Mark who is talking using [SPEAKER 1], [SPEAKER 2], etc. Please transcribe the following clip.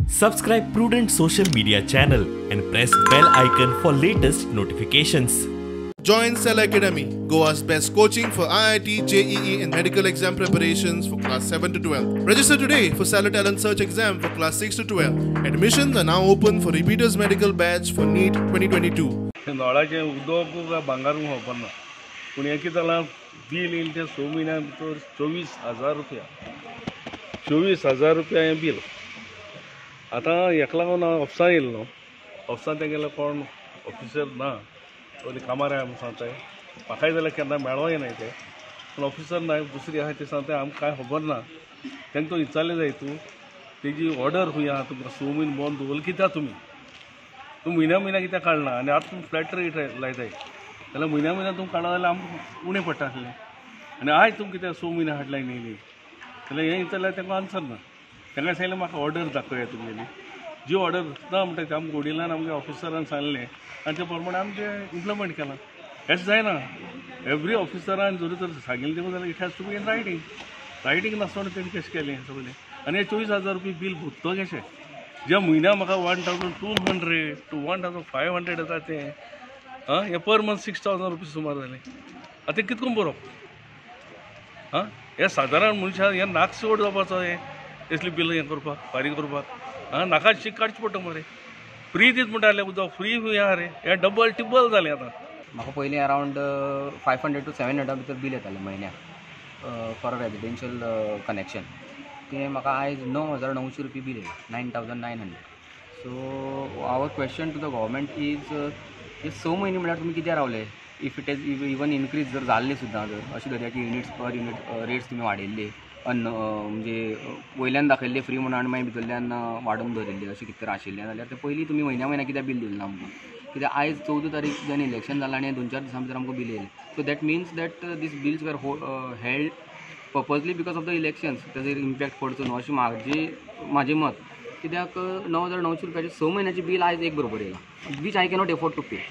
[SPEAKER 1] Subscribe Prudent social media channel and press bell icon for latest notifications.
[SPEAKER 2] Join Cell Academy, Goa's best coaching for IIT, JEE and medical exam preparations for class 7 to 12. Register today for Cell Talent Search exam for class 6 to 12. Admissions are now open for repeaters medical batch for NEET 2022.
[SPEAKER 3] नळाचे उदक काय भांगारूंक खबर ना पूण हें कितें जालां बील येयलें तें 6 म्हयन्या भितर 24,000 रुपया 24,000 रुपया हें बील आतां हेका लागून हांव ऑफिसान येयलो न्हू ऑफिसान तें गेल्यार कोण ऑफिसर ना तो कामार आहा म्हूण सांगताय म्हाकाय जाल्यार केन्ना मेळोंक येनाय तें पूण ऑफिसर ना दुसरी आहा ती सांगताय आमकां कांय खबर ना तेंकां तो विचारलें जाय तूं तेजी ऑर्डर खूंय आहा तुमकां 6 म्हयने बंद दवरलें कित्याक तुमी तूं म्हयन्या कित्याक काडना आनी आतां तूं फ्लॅट रेट लायताय जाल्यार म्हयन्या तूं काडना जाल्यार आमकां उणें पडटा आसलें आनी आयज तूं कित्याक 6 म्हयने हाडलाय न्ही जाल्यार हें विचारल्यार तांकां आन्सर ना तांकां सांगलें म्हाका ऑर्डर दाखया तुमगेली जी ऑर्डर ना म्हणटा ती आमकां घोडिलान आमच्या ऑफिसरान सांगलें आनी ते प्रमाणे आमचें इम्प्लिमेंट केलां हेंच जायना एवरी ऑफिसरान जरी तर सांगिल्लें तें जाल्यार it has to be in writing नासतना तेणी कशें केलें सगळें आनी हे 24,000 रुपया बील भरतो कशें ज्या म्हयन्या म्हाका 1,200 to 1,500 येता तें हे पर मंथ 6,000 रुपया सुमार जालें आतां कितकून बरोवप हे सादारण मनशाक हे नाक सोड जावपाचो हे असली बिल हें करपाक फारीक करपाक नाका शीक काडचें पडटा मरे फ्री दीत म्हणटाले उदक फ्री हें रे हे डबल टिबल जालें आतां
[SPEAKER 4] म्हाका पयलीं अरावंड 500 to 700 भितर बील येतालें म्हयन्याक फॉर रेजिडेन्शियल कनेक्शन तें म्हाका आयज 9,900 रुपया बील येयलें 9,900 so our question to the government is हे 6 म्हयने म्हळ्यार तुमी कित्याक रावले if it is even increase जर जाल्ले सुद्दां जर अशें धरया की युनिट्स पर युनिट रेट्स तुमी वाडयल्ले म्हणजे वयल्यान दाखयल्ले फ्री म्हणून आनी मागीर भितरल्यान वाडोवन दवरिल्ले अशें कितें तरी आशिल्लें जाल्यार ते पयलीं तुमी म्हयन्या कित्याक बील दिलें ना आमकां कित्याक आयज 14 तारीख जेन्ना इलेक्शन जालां आनी 2-4 दिसां भितर आमकां बील येयलें so that means that these bills were held purposely because of the elections तेजेर इम्पॅक्ट पडचो न्हू अशें म्हाजें मत कित्याक 9,900 रुपयाचें 6 म्हयन्याचें बील आयज एक बरोबर येयलां वीच आय कॅनॉट एफोर्ड टू पे